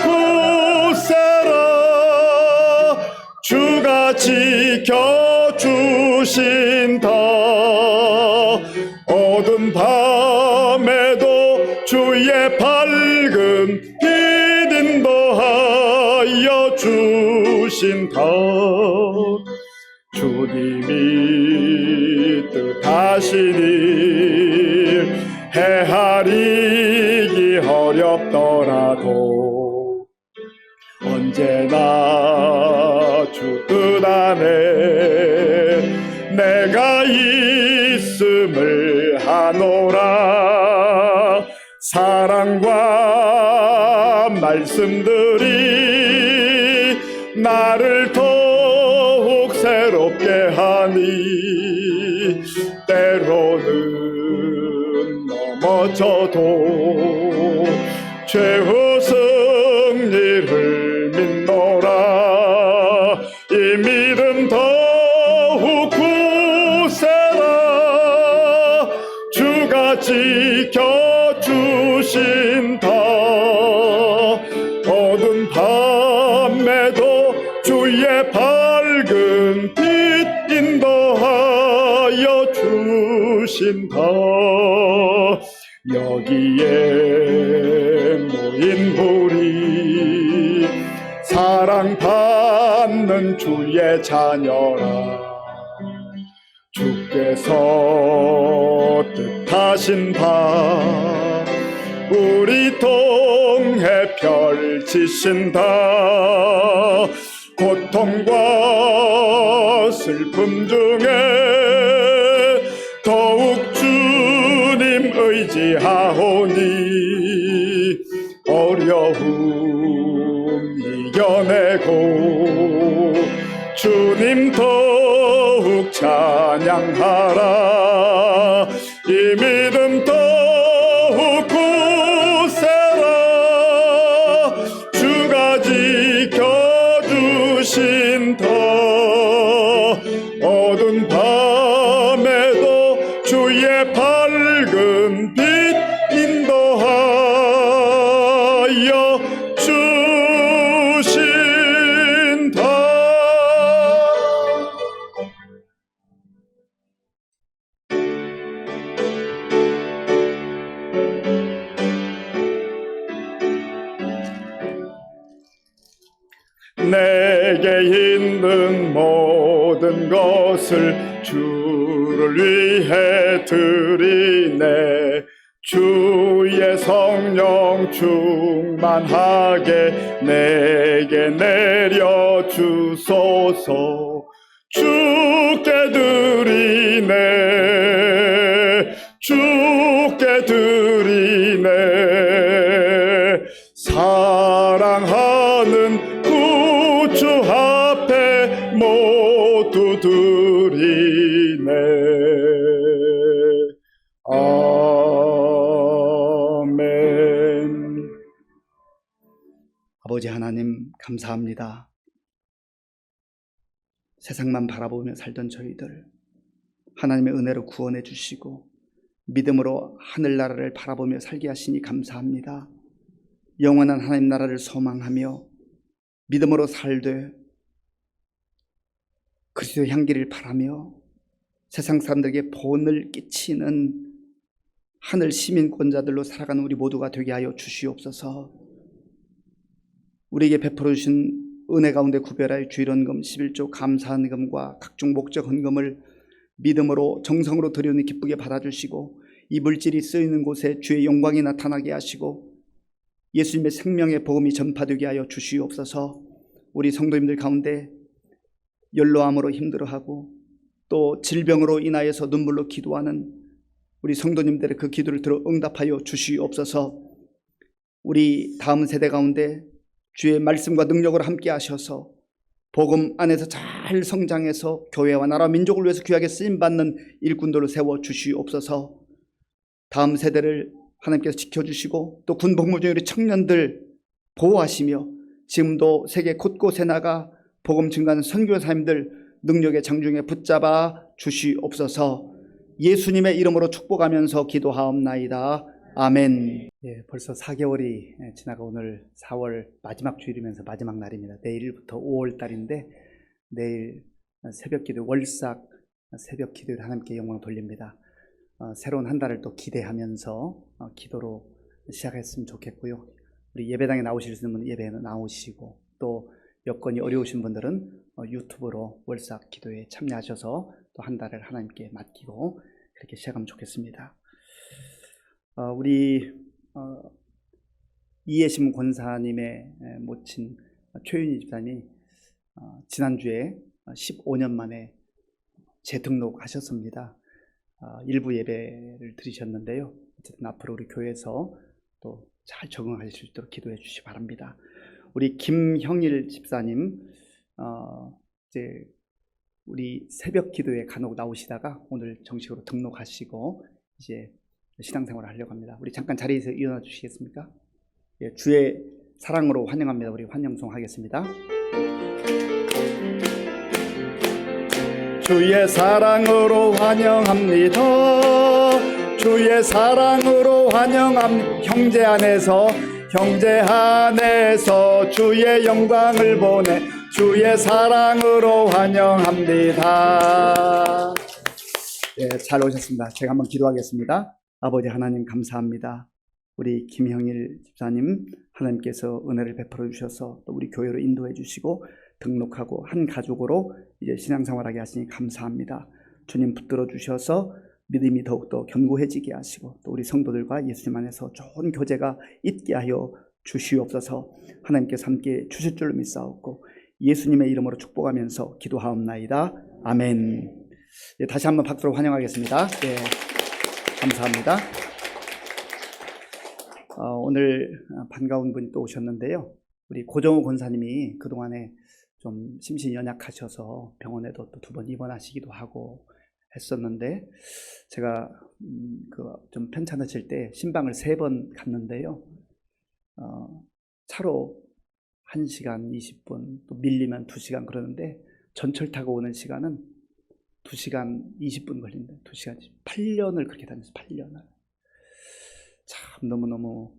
굳세라. 주가 지켜주신다. 어두운 밤에도 주의 밝은 빛 인도하여 주신다. 주님이 뜻하신 일 헤아리기 어렵더라도 언제나 주 뜻 안에 내가 있음을 하노라. 사랑과 말씀들이 나를 더욱 새롭게 하니 때로는 넘어져도 최후 승리를 믿노라. 이 믿음 더욱 굳세라. 주가 지켜주신다. 어두운 밤에도 주의 밝은 빛 인도하여 주신다. 여기에 모인 우리 사랑받는 주의 자녀라. 주께서 뜻하신 바 우리 통해 펼치신다. 고통과 슬픔 중에 더욱 주님 의지하오니 어려움 이겨내고 주님 더욱 찬양하라. 이 믿음 더욱 굳세라. 주가 지켜주신다. 어두운 밤에도 주의 밝은 빛 인도하여 주신다. 내게 있는 모든 것을 주를 위해 드리네. 주의 성령 충만하게 내게 내려 주소서. 주께 드리네, 주께 드리네. 사랑하는 구주 앞에 모두 드리네. 아멘. 아버지 하나님, 감사합니다. 세상만 바라보며 살던 저희들 하나님의 은혜로 구원해 주시고 믿음으로 하늘나라를 바라보며 살게 하시니 감사합니다. 영원한 하나님 나라를 소망하며 믿음으로 살되 그리스도의 향기를 바라며 세상 사람들에게 본을 끼치는 하늘 시민권자들로 살아가는 우리 모두가 되게 하여 주시옵소서. 우리에게 베풀어 주신 은혜 가운데 구별하여 주일헌금 11조 감사헌금과 각종 목적 헌금을 믿음으로 정성으로 드리오니 기쁘게 받아주시고 이 물질이 쓰이는 곳에 주의 영광이 나타나게 하시고 예수님의 생명의 복음이 전파되게 하여 주시옵소서. 우리 성도님들 가운데 연로함으로 힘들어하고 또 질병으로 인하여서 눈물로 기도하는 우리 성도님들의 그 기도를 들어 응답하여 주시옵소서. 우리 다음 세대 가운데 주의 말씀과 능력으로 함께 하셔서 복음 안에서 잘 성장해서 교회와 나라 민족을 위해서 귀하게 쓰임받는 일꾼들로 세워 주시옵소서. 다음 세대를 하나님께서 지켜주시고 또 군복무 중에 우리 청년들 보호하시며 지금도 세계 곳곳에 나가 복음 증가하는 선교사님들 능력의 장중에 붙잡아 주시옵소서. 예수님의 이름으로 축복하면서 기도하옵나이다. 아멘. 벌써 4개월이 지나가 오늘 4월 마지막 주일이면서 마지막 날입니다. 내일부터 5월 달인데 내일 새벽 기도 월삭 새벽 기도를 하나님께 영광을 돌립니다. 새로운 한 달을 또 기대하면서 기도로 시작했으면 좋겠고요. 우리 예배당에 나오실 수 있는 분은 예배에 나오시고 또 여건이 어려우신 분들은 유튜브로 월삭 기도에 참여하셔서 또 한 달을 하나님께 맡기고 그렇게 시작하면 좋겠습니다. 우리 이예심 권사님의 모친 최윤희 집사님이 지난주에 15년 만에 재등록하셨습니다. 일부 예배를 드리셨는데요. 어쨌든 앞으로 우리 교회에서 또 잘 적응하실 수 있도록 기도해 주시기 바랍니다. 우리 김형일 집사님 이제 우리 새벽 기도에 간혹 나오시다가 오늘 정식으로 등록하시고 이제 신앙생활을 하려고 합니다. 우리 잠깐 자리에서 일어나 주시겠습니까? 예, 주의 사랑으로 환영합니다. 우리 환영송 하겠습니다. 주의 사랑으로 환영합니다. 주의 사랑으로 환영합니다. 형제 안에서 주의 영광을 보내 주의 사랑으로 환영합니다. 예, 잘 오셨습니다. 제가 한번 기도하겠습니다. 아버지 하나님 감사합니다. 우리 김형일 집사님 하나님께서 은혜를 베풀어 주셔서 또 우리 교회로 인도해 주시고 등록하고 한 가족으로 이제 신앙생활하게 하시니 감사합니다. 주님 붙들어 주셔서 믿음이 더욱더 견고해지게 하시고 또 우리 성도들과 예수님 안에서 좋은 교제가 있게 하여 주시옵소서. 하나님께서 함께 주실 줄로 믿사옵고 예수님의 이름으로 축복하면서 기도하옵나이다. 아멘. 예, 다시 한번 박수로 환영하겠습니다. 예, 감사합니다. 오늘 반가운 분이 또 오셨는데요. 우리 고정우 권사님이 그동안에 좀 심신이 연약하셔서 병원에도 또 2번 입원하시기도 하고 했었는데 제가 좀 편찮으실 때 신방을 3번 갔는데요. 차로 1시간 20분 또 밀리면 2시간 그러는데 전철 타고 오는 시간은 2시간 20분 걸린다. 2시간 8년을 그렇게 다녔어요. 8년을. 참 너무너무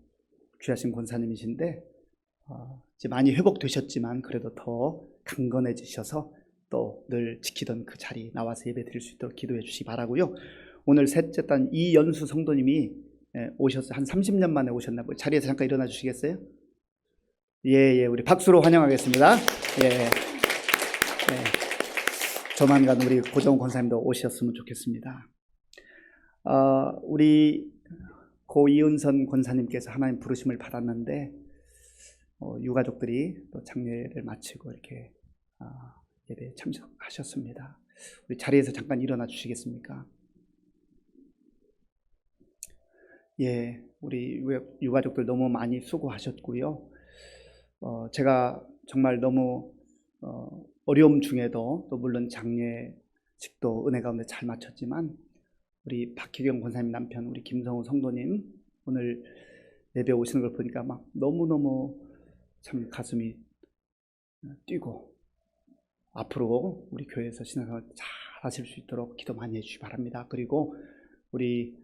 귀하신 권사님이신데 이제 많이 회복되셨지만 그래도 더 강건해지셔서 또 늘 지키던 그 자리 나와서 예배 드릴 수 있도록 기도해 주시기 바라고요. 오늘 셋째 딸 이연수 성도님이 오셨어요. 한 30년 만에 오셨나 봐요. 자리에서 잠깐 일어나 주시겠어요? 예, 우리 박수로 환영하겠습니다. 예. 조만간 우리 고정 권사님도 오셨으면 좋겠습니다. 우리 고 이은선 권사님께서 하나님 부르심을 받았는데 유가족들이 또 장례를 마치고 이렇게 예배에 참석하셨습니다. 우리 자리에서 잠깐 일어나 주시겠습니까? 예, 우리 유가족들 너무 많이 수고하셨고요. 제가 정말 너무 어려움 중에도 또 물론 장례식도 은혜 가운데 잘 마쳤지만 우리 박희경 권사님 남편 우리 김성우 성도님 오늘 예배 오시는 걸 보니까 막 너무너무 참 가슴이 뛰고 앞으로 우리 교회에서 신앙생활 잘 하실 수 있도록 기도 많이 해주시기 바랍니다. 그리고 우리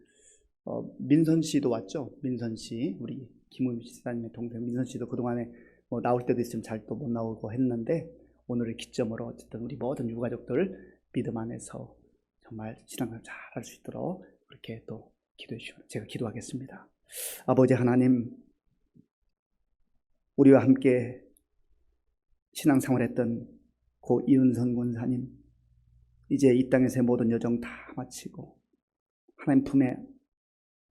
민선 씨도 왔죠? 민선 씨, 우리 김은미 집사님의 동생 민선 씨도 그동안에 뭐 나올 때도 있으면 잘 또 못 나오고 했는데 오늘을 기점으로 어쨌든 우리 모든 유가족들 믿음 안에서 정말 신앙생활 잘 할 수 있도록 그렇게 또 기도해 주시면 제가 기도하겠습니다. 아버지 하나님, 우리와 함께 신앙생활했던 고 이은선 권사님 이제 이 땅에서의 모든 여정 다 마치고 하나님 품에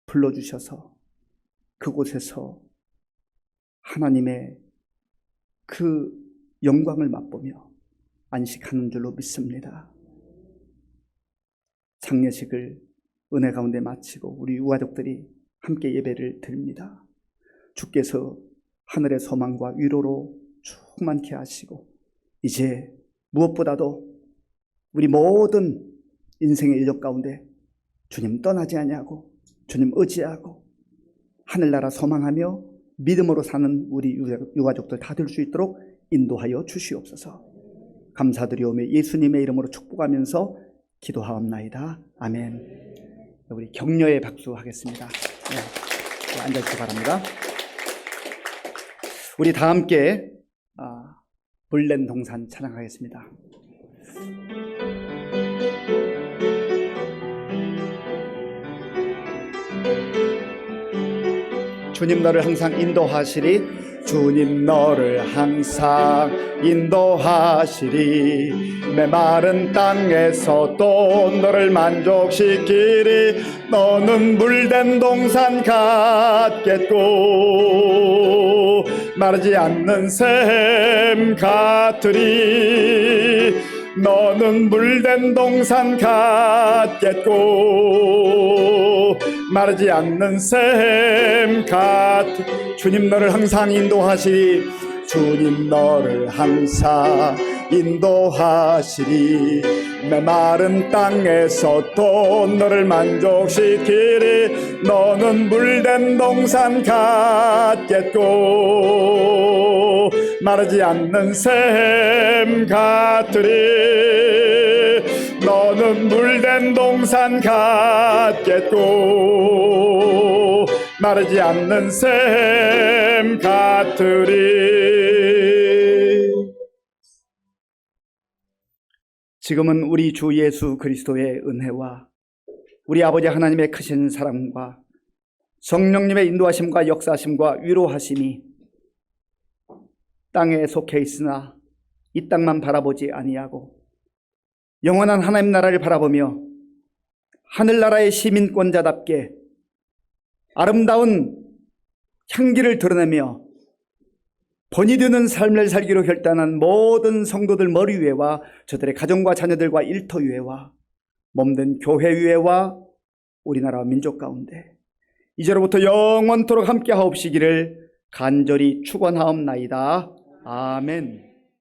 불러주셔서 그곳에서 하나님의 그 영광을 맛보며 안식하는 줄로 믿습니다. 장례식을 은혜 가운데 마치고 우리 유가족들이 함께 예배를 드립니다. 주께서 하늘의 소망과 위로로 충만케 하시고 이제 무엇보다도 우리 모든 인생의 일력 가운데 주님 떠나지 아니하고 주님 의지하고 하늘나라 소망하며 믿음으로 사는 우리 유가족들 다 될 수 있도록 인도하여 주시옵소서. 감사드리오며 예수님의 이름으로 축복하면서 기도하옵나이다. 아멘. 우리 격려의 박수 하겠습니다. 네, 앉아주시기 바랍니다. 우리 다 함께 불낸 동산 찬양하겠습니다. 주님 너를 항상 인도하시리. 주님 너를 항상 인도하시리. 메마른 땅에서 또 너를 만족시키리. 너는 물된 동산 같겠고 마르지 않는 샘 같으리. 너는 물된 동산 같겠고 마르지 않는 샘 같으리. 주님 너를 항상 인도하시리. 주님 너를 항상 인도하시리. 메마른 땅에서 또 너를 만족시키리. 너는 물된 동산 같겠고 마르지 않는 샘 같으리. 너는 물된 동산 같겠고 마르지 않는 샘 같으리. 지금은 우리 주 예수 그리스도의 은혜와 우리 아버지 하나님의 크신 사랑과 성령님의 인도하심과 역사하심과 위로하심이 땅에 속해 있으나 이 땅만 바라보지 아니하고 영원한 하나님 나라를 바라보며 하늘나라의 시민권자답게 아름다운 향기를 드러내며 본이 되는 삶을 살기로 결단한 모든 성도들 머리 위에와 저들의 가정과 자녀들과 일터 위에와 몸된 교회 위에와 우리나라 민족 가운데 이제로부터 영원토록 함께 하옵시기를 간절히 축원하옵나이다. 아멘.